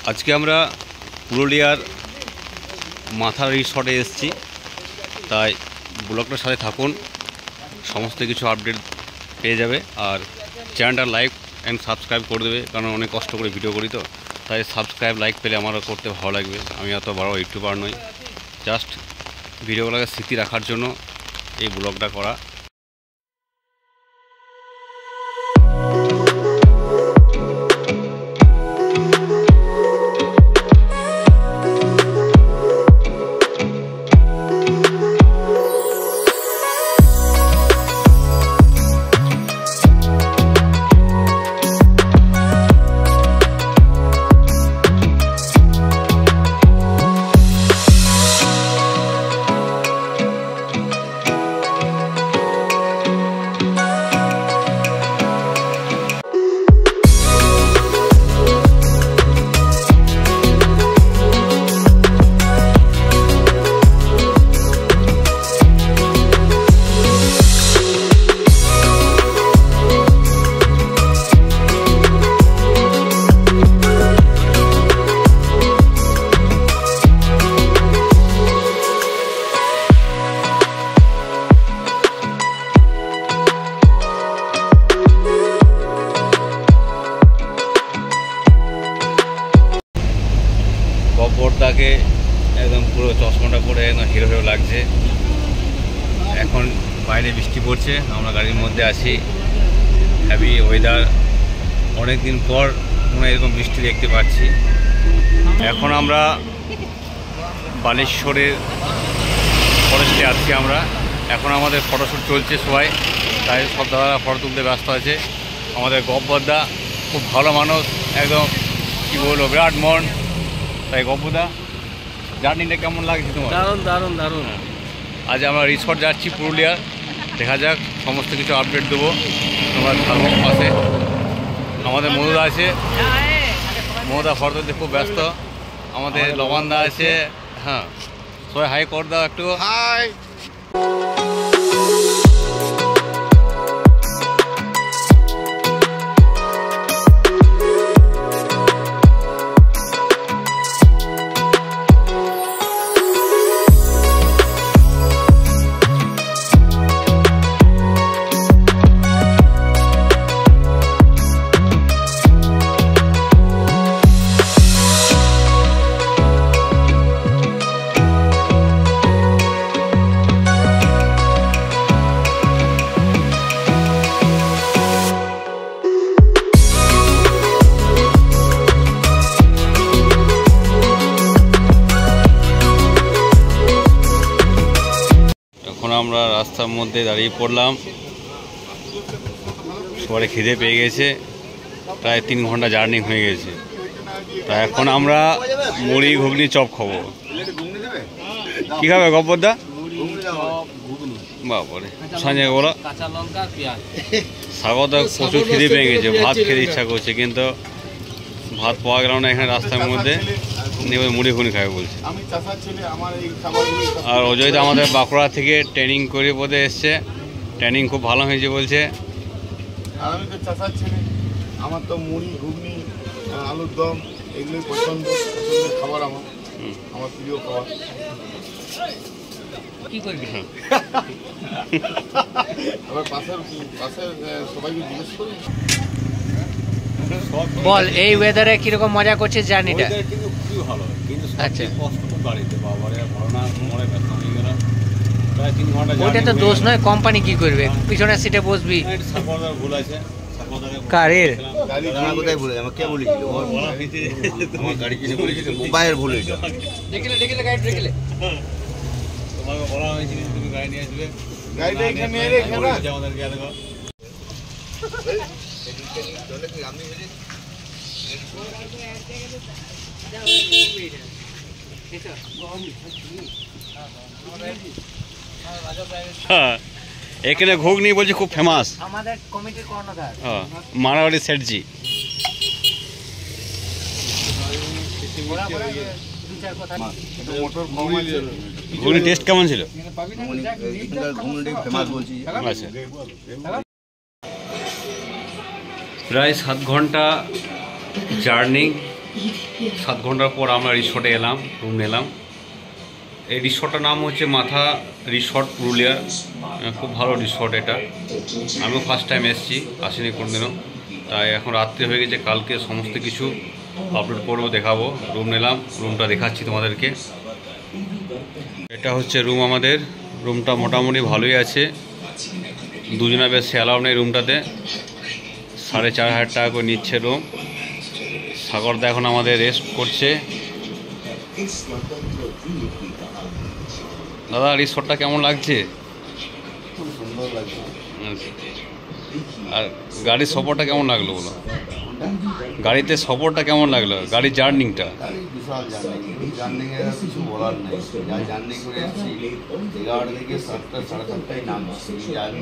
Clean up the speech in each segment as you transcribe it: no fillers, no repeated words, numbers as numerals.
আজকে আমরা পুরুলিয়ার মাথা রিসর্টে এসেছি, তাই ব্লগটার সাথে থাকুন, সমস্ত কিছু আপডেট পেয়ে যাবে। আর চ্যানেলটা লাইক অ্যান্ড সাবস্ক্রাইব করে দেবে, কারণ অনেক কষ্ট করে ভিডিও করি, তো তাই সাবস্ক্রাইব লাইক পেলে আমারও করতে ভালো লাগবে। আমি এত বড় ইউটিউবার নই, জাস্ট ভিডিওগুলোকে স্মৃতি রাখার জন্য এই ব্লগটা করা। গব্বরদাকে একদম পুরো চশমাটা পরে একদম হিরো হিরো লাগছে। এখন বাইরে বৃষ্টি পড়ছে, আমরা গাড়ির মধ্যে আছি, হ্যাভি ওয়েদার। অনেক দিন পর মনে এরকম বৃষ্টি দেখতে পাচ্ছি। এখন আমরা বালেশ্বরের ফরেস্টে আছি আমরা। এখন আমাদের ফটোশ্যুট চলছে সবাই, তাই সব দাদারা ফটো তুলতে ব্যস্ত আছে। আমাদের গব্বরদা খুব ভালো মানুষ, একদম কী বলবো, বিরাট মন। তাই গব্বরদা, জার্নিটা কেমন লাগছে তোমার? দারুণ দারুণ দারুণ। আজ আমরা রিসর্ট যাচ্ছি পুরুলিয়ার, দেখা যাক, সমস্ত কিছু আপডেট দেবো, তোমরা থাকবো পাশে। আমাদের মধুদা আছে, মধুদা ফটো তুলতে খুব ব্যস্ত। আমাদের লবণদা আছে, হ্যাঁ, সবাই হাই কর দাও একটু। হাই। আমরা রাস্তার মধ্যে দাঁড়িয়ে পড়লাম, সবাই খিদে পেয়ে গেছে, প্রায় 3 ঘন্টা জার্নি হয়ে গেছে। তা এখন আমরা মুড়ি ঘুগনি চপ খাবো। কী খাবে গব্বরদা? বাবারে, সঞ্জয় বলো। স্বাগত, প্রচুর খিদে পেয়ে গেছে, ভাত খেতে ইচ্ছা করছে, কিন্তু ভাত পাওয়া গেল না এখানে রাস্তার মধ্যে। নিয়ে মুড়ি ঘুগনি খাবে বলছে। আর অজয় তো আমাদের বাঁকুড়া থেকে ট্রেনিং করে বোধে এসছে, ট্রেনিং খুব ভালো হয়েছে বলছে। আমি তো চাষার ছেলে, আমার তো মুড়ি ঘুগনি আলুর দম এগুলোই পছন্দের খাবার, আমার প্রিয় খাবার। কি করবি? আবার পাশের সবাইকে জিজ্ঞেস করি। বল, এই ওয়েদারে কিরকম মজা করছিস জার্নিটা? কিন্তু খুবই ভালো, কিন্তু আচ্ছা, কষ্ট খুব বাড়িতে, বাবারে ভরনা মরে ব্যস্ত হয়ে গেল, প্রায় 3 ঘন্টা। ওইটা তো দোষ নয়, কোম্পানি কি করবে? পিছনের সিটে বসবি। সাপোর্টার ভুল আছে, কারের কোথায় ভুলে আমাকে কে বলেছিল? আমার গাড়ি কিনে বলেছিল, মোবাইলের ভুল। এটা দেখলে গাড়ি দেখলে তোমাকে বলা হয়েছিল তুমি গাড়ি নিয়ে আসবে, গাড়িটা এখানে এখানে আমাদের গিয়ে দেখো। এখানে ঘুগনি বলছে খুব ফেমাস, আমাদের কমিটির কর্ণধার মারাবাড়ি সেটজি। ঘুগনি টেস্ট কেমন ছিল? আচ্ছা, প্রায় 7 ঘন্টা জার্নি 7 ঘন্টার পর আমরা রিসর্টে এলাম, রুম নিলাম। এই রিসর্টটার নাম হচ্ছে মাথা রিসর্ট পুরুলিয়া। খুব ভালো রিসর্ট এটা, আমিও ফার্স্ট টাইম এসেছি, আসিনি কোনোদিনও। তাই এখন রাত্রি হয়ে গেছে, কালকে সমস্ত কিছু আপলোড করবো, দেখাবো। রুম নিলাম, রুমটা দেখাচ্ছি তোমাদেরকে। এটা হচ্ছে রুম আমাদের। রুমটা মোটামুটি ভালোই আছে, দুজনে বেশ অ্যালাউ নেই রুমটাতে। 4,500 টাকা করে নিচ্ছে রুম। সাগরদা এখন আমাদের রেস্ট করছে। দাদা, রিসর্টটা কেমন লাগছে? খুব সুন্দর লাগছে। আর গাড়ির সফরটা কেমন লাগলো বলো? গাড়িতে সফরটা কেমন লাগলো, গাড়ির জার্নিংটা? গাড়ি বিশাল জার্নি, এই জার্নিংয়ের কিছু বলার নেই। যা জার্নি করে এসেছি, 11টা থেকে 7টা 7:30টায় নামছি। এই জার্নি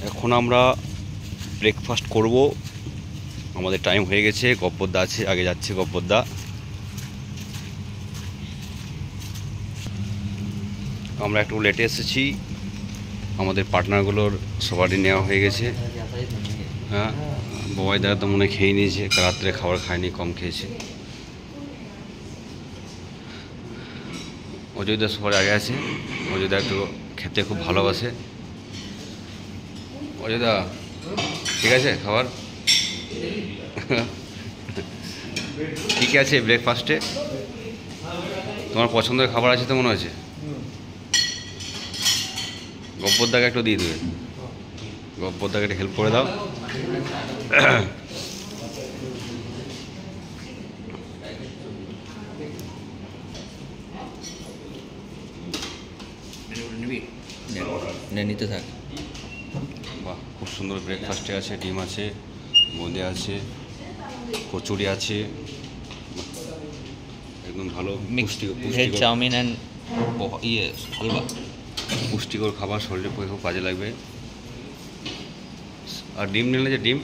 এখন আমরা ব্রেকফাস্ট করব, আমাদের টাইম হয়ে গেছে। গব্বরদা আছে, আগে যাচ্ছে গব্বরদা। আমরা একটু লেটে এসেছি, আমাদের পার্টনারগুলোর সবারই নেওয়া হয়ে গেছে। হ্যাঁ, বাবাই দাদা তো মনে হয় খেয়ে নিয়েছে, রাত্রে খাবার খায়নি, কম খেয়েছে। অযোধ্যা সবার আগে আছে। অযোধ্যা একটু খেতে খুব ভালোবাসে। অযোধ্যা, ঠিক আছে খাবার? কী কী আছে ব্রেকফাস্টে? তোমার পছন্দের খাবার আছে তো মনে হচ্ছে। গব্বরদাকে একটু দিয়ে দেবে, গব্বরদাকে একটু হেল্প করে দাও। নিতে থাক। বাহ, খুব সুন্দর ব্রেকফাস্টে আছে। ডিম আছে, বোঁদে আছে, কচুরি আছে, একদম ভালো ভেজ চাউমিন অ্যান্ড হালুয়া। পুষ্টিকর খাবার, শরীরের পক্ষে খুব কাজে লাগবে। আর ডিম নিলে যে ডিম